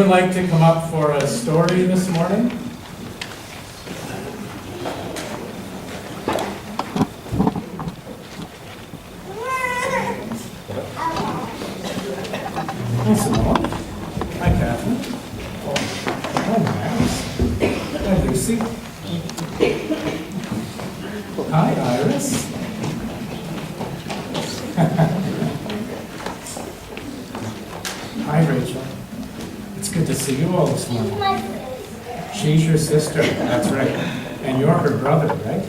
would like to come up for a story this morning? Hi, Simone. Hi, Catherine. Hi, Max. Hi, Lucy. Hi, Iris. Hi, Rachel. It's good to see you all this morning. She's your sister, that's right. And you're her brother, right?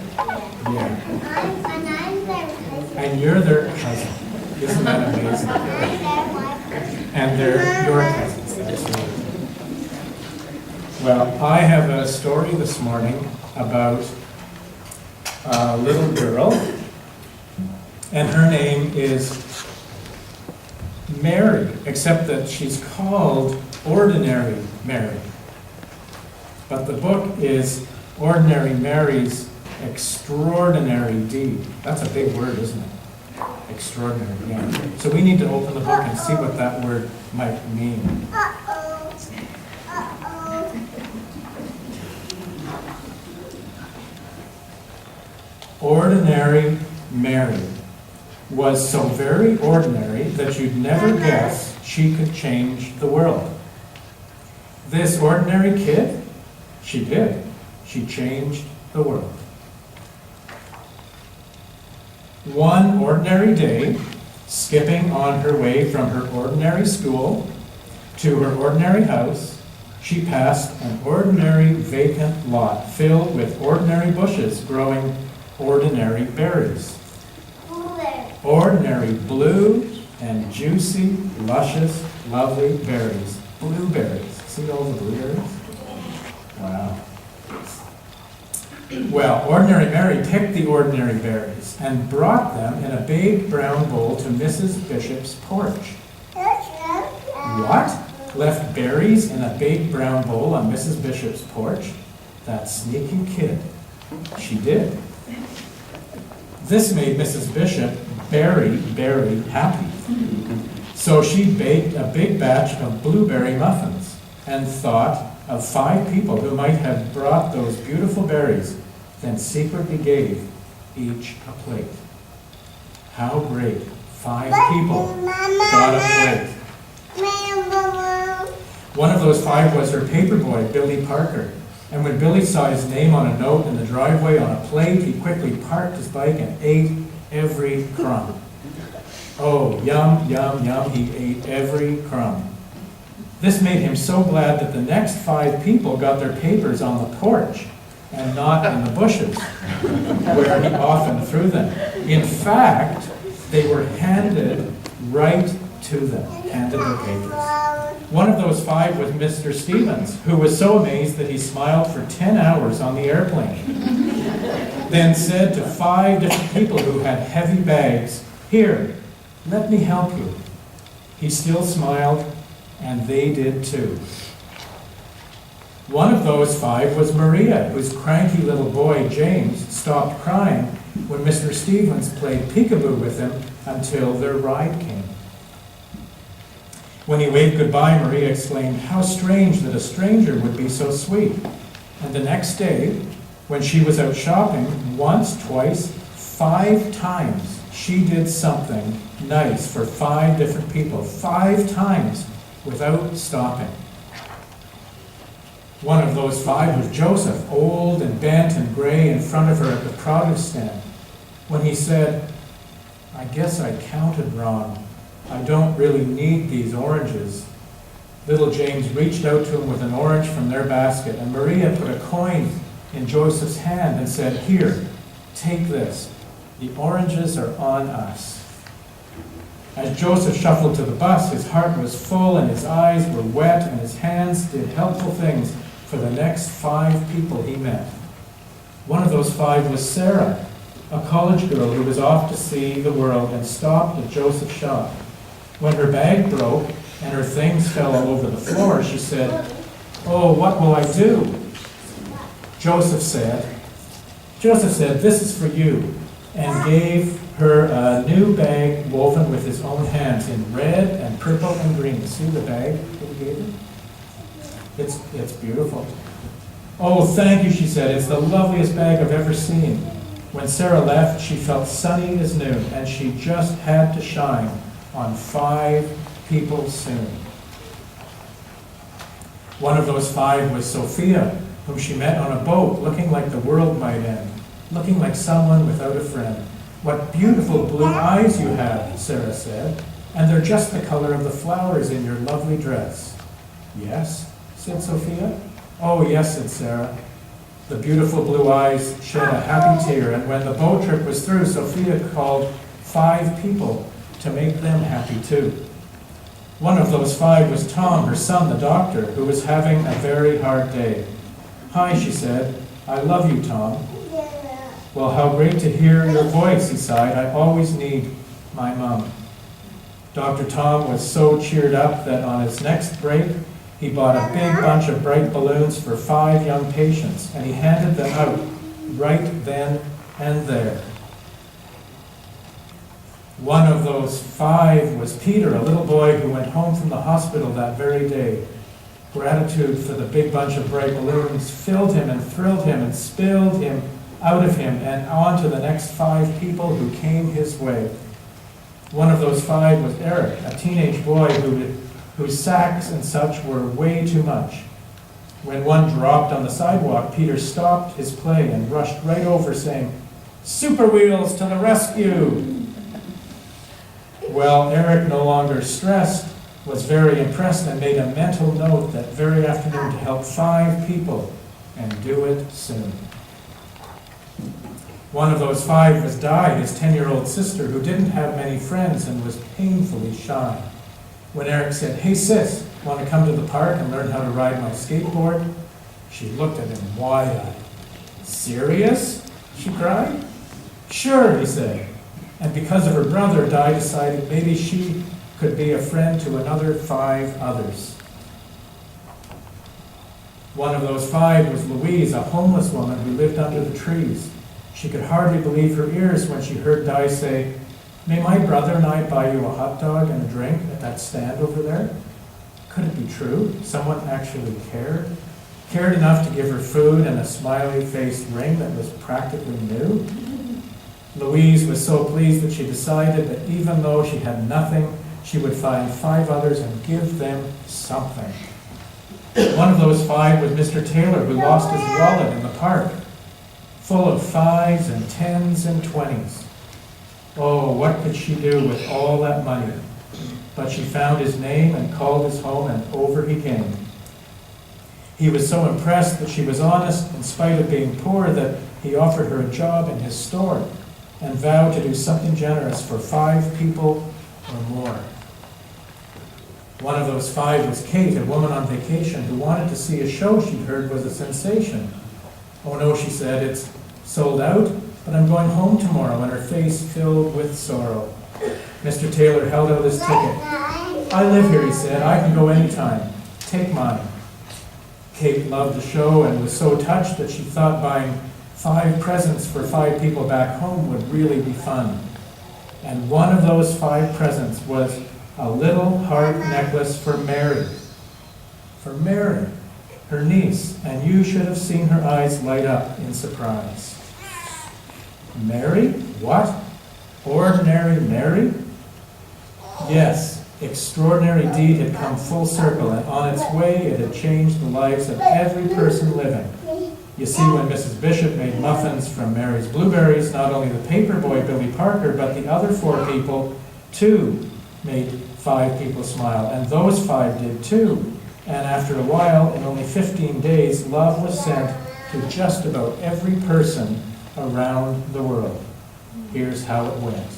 Yeah. And I'm their cousin. And you're their cousin. Isn't that amazing? And they're your cousins, that's right. Well, I have a story this morning about a little girl, and her name is Mary, except that she's called Ordinary Mary. But the book is Ordinary Mary's Extraordinary Deed. That's a big word, isn't it? Extraordinary, yeah. So we need to open the book and see what that word might mean. Ordinary Mary was so very ordinary that you'd never guess she could change the world. This ordinary kid, she did. She changed the world. One ordinary day, skipping on her way from her ordinary school to her ordinary house, she passed an ordinary vacant lot filled with ordinary bushes growing ordinary berries. Ordinary blue and juicy, luscious, lovely berries. Blueberries. See all the blueberries? Wow. Well, Ordinary Mary picked the ordinary berries and brought them in a big brown bowl to Mrs. Bishop's porch. What? Left berries in a big brown bowl on Mrs. Bishop's porch? That sneaky kid. She did. This made Mrs. Bishop very happy. So she baked a big batch of blueberry muffins and thought of 5 people who might have brought those beautiful berries, then secretly gave each a plate. How great. 5 people got a plate. One of those 5 was her paper boy, Billy Parker. And when Billy saw his name on a note in the driveway on a plate, he quickly parked his bike and ate every crumb. Oh, yum, yum, yum, he ate every crumb. This made him so glad that the next 5 people got their papers on the porch and not in the bushes, where he often threw them. In fact, they were handed right to them, handed their papers. One of those 5 was Mr. Stevens, who was so amazed that he smiled for 10 hours on the airplane. Then said to 5 different people who had heavy bags, "Here, let me help you." He still smiled, and they did too. One of those 5 was Maria, whose cranky little boy, James, stopped crying when Mr. Stevens played peekaboo with him until their ride came. When he waved goodbye, Maria exclaimed, "How strange that a stranger would be so sweet." And the next day, when she was out shopping, once, twice, 5 times, she did something nice for 5 different people, 5 times without stopping. One of those 5 was Joseph, old and bent and gray, in front of her at the produce stand. When he said, "I guess I counted wrong. I don't really need these oranges." Little James reached out to him with an orange from their basket, and Maria put a coin in Joseph's hand and said, "Here, take this. The oranges are on us." As Joseph shuffled to the bus, his heart was full and his eyes were wet and his hands did helpful things for the next 5 people he met. One of those 5 was Sarah, a college girl who was off to see the world and stopped at Joseph's shop. When her bag broke and her things fell all over the floor, she said, "Oh, what will I do?" Joseph said, "This is for you," and gave her a new bag woven with his own hands in red and purple and green. See the bag that he gave her? It's beautiful. Oh, thank you, she said. It's the loveliest bag I've ever seen. When Sarah left, she felt sunny as noon, and she just had to shine on 5 people soon. One of those 5 was Sophia, whom she met on a boat, looking like the world might end, looking like someone without a friend. What beautiful blue eyes you have, Sarah said, and they're just the color of the flowers in your lovely dress. Yes, said Sophia. Oh, yes, said Sarah. The beautiful blue eyes shed a happy tear, and when the boat trip was through, Sophia called 5 people to make them happy too. One of those 5 was Tom, her son, the doctor, who was having a very hard day. Hi, she said. I love you, Tom. Well, how great to hear your voice, he sighed. I always need my mom. Dr. Tom was so cheered up that on his next break, he bought a big bunch of bright balloons for 5 young patients, and he handed them out right then and there. One of those 5 was Peter, a little boy who went home from the hospital that very day. Gratitude for the big bunch of bright balloons filled him and thrilled him and spilled him out of him and on to the next 5 people who came his way. One of those 5 was Eric, a teenage boy whose sacks and such were way too much. When one dropped on the sidewalk, Peter stopped his play and rushed right over, saying, "Super Wheels to the rescue!" Well, Eric, no longer stressed, was very impressed and made a mental note that very afternoon to help 5 people and do it soon. One of those 5 was Di, his 10-year-old sister, who didn't have many friends and was painfully shy. When Eric said, "Hey sis, want to come to the park and learn how to ride my skateboard?" She looked at him wide-eyed. "Serious?" she cried. "Sure," he said. And because of her brother, Di decided maybe she could be a friend to another 5 others. One of those 5 was Louise, a homeless woman who lived under the trees. She could hardly believe her ears when she heard Di say, "May my brother and I buy you a hot dog and a drink at that stand over there?" Could it be true? Someone actually cared? Cared enough to give her food and a smiley-faced ring that was practically new? Louise was so pleased that she decided that even though she had nothing, she would find 5 others and give them something. One of those 5 was Mr. Taylor, who lost his wallet in the park, full of 5s and 10s and 20s. Oh, what could she do with all that money? But she found his name and called his home, and over he came. He was so impressed that she was honest in spite of being poor that he offered her a job in his store and vowed to do something generous for 5 people or more. One of those 5 was Kate, a woman on vacation who wanted to see a show she'd heard was a sensation. "Oh no," she said, "it's sold out, but I'm going home tomorrow," and her face filled with sorrow. Mr. Taylor held out his ticket. "I live here," he said. "I can go anytime. Take mine." Kate loved the show and was so touched that she thought buying 5 presents for 5 people back home would really be fun. And one of those 5 presents was a little heart necklace for Mary. For Mary, her niece, and you should have seen her eyes light up in surprise. Mary? What? Ordinary Mary? Yes, extraordinary deed had come full circle, and on its way it had changed the lives of every person living. You see, when Mrs. Bishop made muffins from Mary's blueberries, not only the paper boy, Billy Parker, but the other 4 people, too, made 5 people smile. And those 5 did, too. And after a while, in only 15 days, love was sent to just about every person around the world. Here's how it went.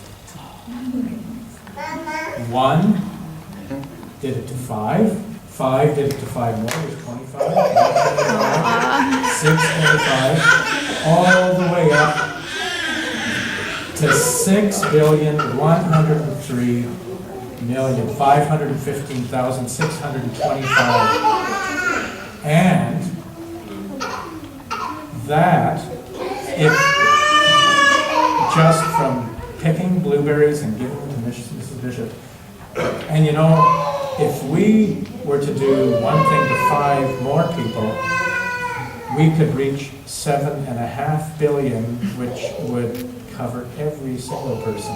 1 did it to 5. 5 did it to 5 more, it was 25. 6, 25, all the way up to 6,103,515,625. And that, if just from picking blueberries and giving them to Mrs. Bishop. And you know, if we were to do one thing to 5 more people, we could reach 7.5 billion, which would cover every single person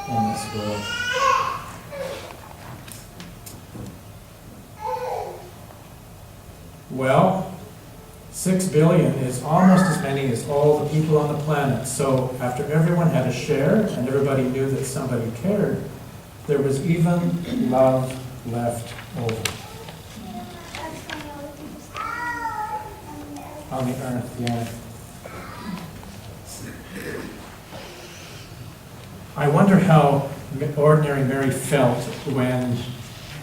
in this world. Well, 6 billion is almost as many as all the people on the planet. So after everyone had a share and everybody knew that somebody cared, there was even love left over. On the earth, yeah. I wonder how ordinary Mary felt when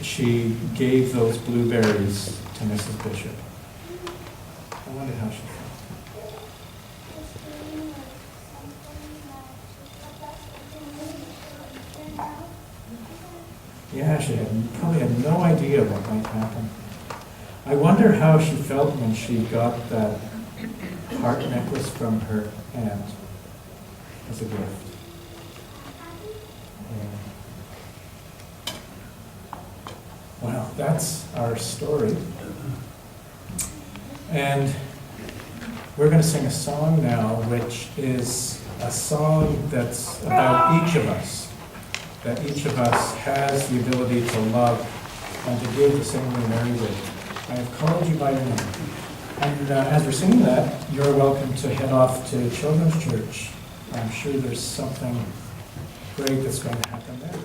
she gave those blueberries to Mrs. Bishop. I wonder how she felt. Yeah, she probably had no idea what might happen. I wonder how she felt when she got that heart necklace from her aunt as a gift. Well, that's our story. And we're going to sing a song now, which is a song that's about each of us. That each of us has the ability to love and to give the same way Mary did. I have called you by your name. And as we're singing that, you're welcome to head off to Children's Church. I'm sure there's something great that's going to happen there.